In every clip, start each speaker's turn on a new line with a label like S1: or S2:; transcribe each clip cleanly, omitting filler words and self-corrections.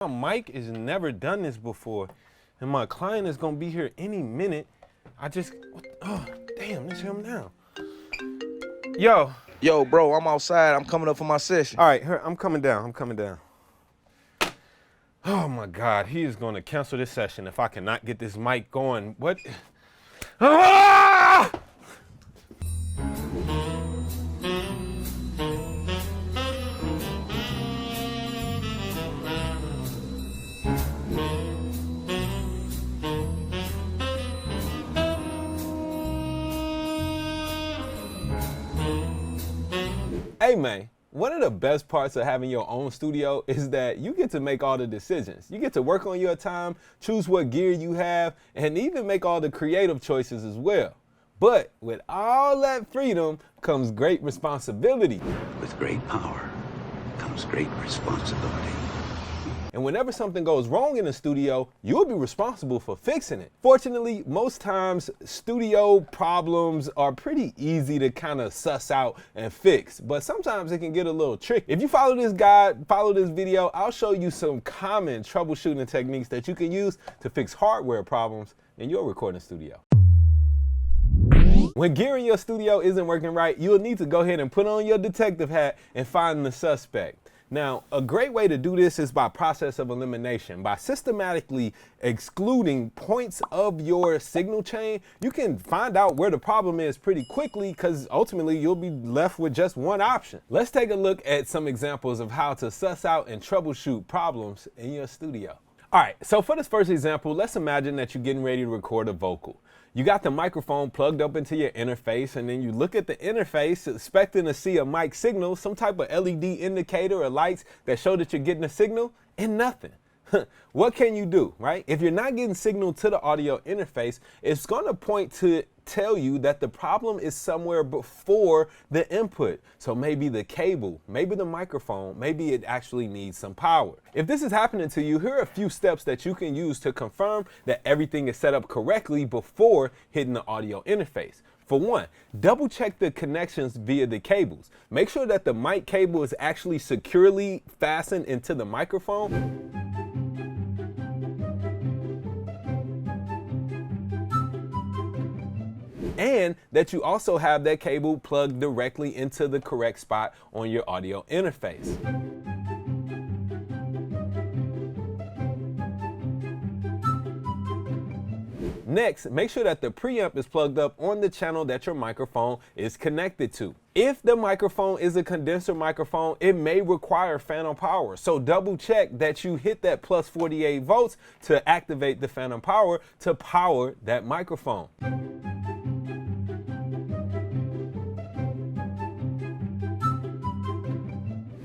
S1: My mic has never done this before, and my client is gonna be here any minute. Oh, damn, this him now. Yo.
S2: Yo, bro, I'm outside. I'm coming up for my session.
S1: All right, I'm coming down. Oh my God, he is gonna cancel this session if I cannot get this mic going. What? Ah! Hey man, one of the best parts of having your own studio is that you get to make all the decisions. You get to work on your time, choose what gear you have, and even make all the creative choices as well. But with all that freedom comes great responsibility.
S3: With great power comes great responsibility.
S1: And whenever something goes wrong in the studio, you'll be responsible for fixing it. Fortunately, most times studio problems are pretty easy to kind of suss out and fix, but sometimes it can get a little tricky. If you follow this guide, follow this video, I'll show you some common troubleshooting techniques that you can use to fix hardware problems in your recording studio. When gear in your studio isn't working right, you'll need to go ahead and put on your detective hat and find the suspect. Now, a great way to do this is by process of elimination. By systematically excluding points of your signal chain, you can find out where the problem is pretty quickly because ultimately you'll be left with just one option. Let's take a look at some examples of how to suss out and troubleshoot problems in your studio. All right, so for this first example, let's imagine that you're getting ready to record a vocal. You got the microphone plugged up into your interface, and then you look at the interface expecting to see a mic signal, some type of LED indicator or lights that show that you're getting a signal, and nothing. What can you do, right? If you're not getting signal to the audio interface, it's going to point to tell you that the problem is somewhere before the input. So maybe the cable, maybe the microphone, maybe it actually needs some power. If this is happening to you, here are a few steps that you can use to confirm that everything is set up correctly before hitting the audio interface. For one, double check the connections via the cables. Make sure that the mic cable is actually securely fastened into the microphone. And that you also have that cable plugged directly into the correct spot on your audio interface. Next, make sure that the preamp is plugged up on the channel that your microphone is connected to. If the microphone is a condenser microphone, it may require phantom power. So double check that you hit that plus 48 volts to activate the phantom power to power that microphone.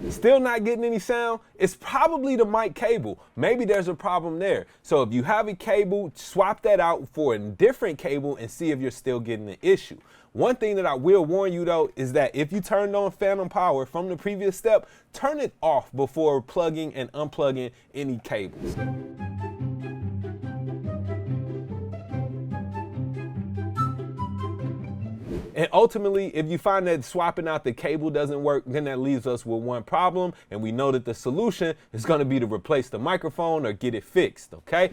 S1: Still not getting any sound? It's probably the mic cable. Maybe there's a problem there. So if you have a cable, swap that out for a different cable and see if you're still getting the issue. One thing that I will warn you though is that if you turned on phantom power from the previous step, turn it off before plugging and unplugging any cables. And ultimately, if you find that swapping out the cable doesn't work, then that leaves us with one problem, and we know that the solution is going to be to replace the microphone or get it fixed, okay?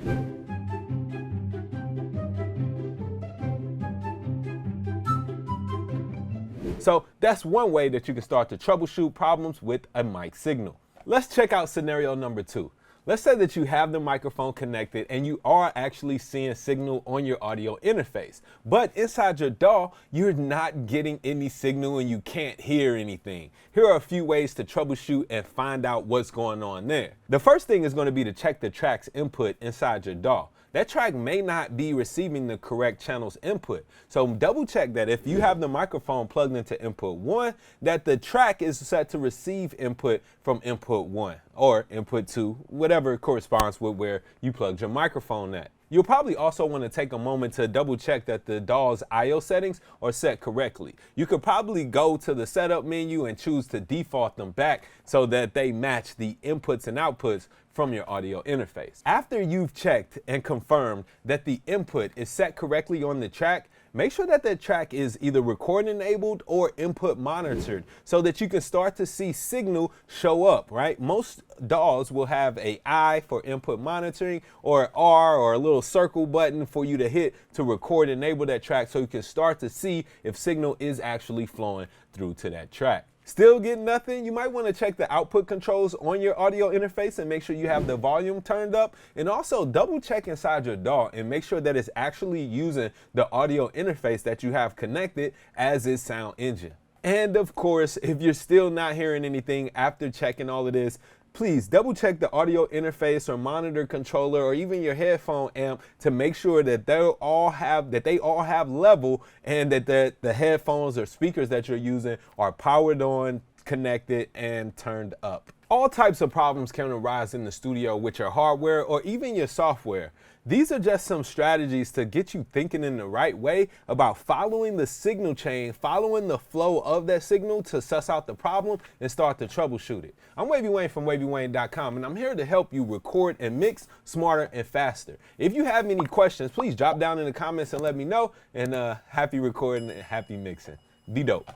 S1: So that's one way that you can start to troubleshoot problems with a mic signal. Let's check out scenario number 2. Let's say that you have the microphone connected and you are actually seeing signal on your audio interface, but inside your DAW, you're not getting any signal and you can't hear anything. Here are a few ways to troubleshoot and find out what's going on there. The first thing is going to be to check the track's input inside your DAW. That track may not be receiving the correct channel's input. So double check that if you have the microphone plugged into input 1, that the track is set to receive input from input 1 or input 2, whatever corresponds with where you plugged your microphone at. You'll probably also want to take a moment to double check that the DAW's I/O settings are set correctly. You could probably go to the setup menu and choose to default them back so that they match the inputs and outputs from your audio interface. After you've checked and confirmed that the input is set correctly on the track, make sure that track is either record enabled or input monitored so that you can start to see signal show up, right? Most DAWs will have a I for input monitoring or R or a little circle button for you to hit to record enable that track so you can start to see if signal is actually flowing through to that track. Still getting nothing? You might want to check the output controls on your audio interface and make sure you have the volume turned up, and also double check inside your DAW and make sure that it's actually using the audio interface that you have connected as its sound engine. And of course, if you're still not hearing anything after checking all of this, please double check the audio interface or monitor controller or even your headphone amp to make sure that they all have level and that the headphones or speakers that you're using are powered on, connected, and turned up. All types of problems can arise in the studio with your hardware or even your software. These are just some strategies to get you thinking in the right way about following the signal chain, following the flow of that signal to suss out the problem and start to troubleshoot it. I'm Wavy Wayne from WavyWayne.com, and I'm here to help you record and mix smarter and faster. If you have any questions, please drop down in the comments and let me know. And happy recording and happy mixing. Be dope.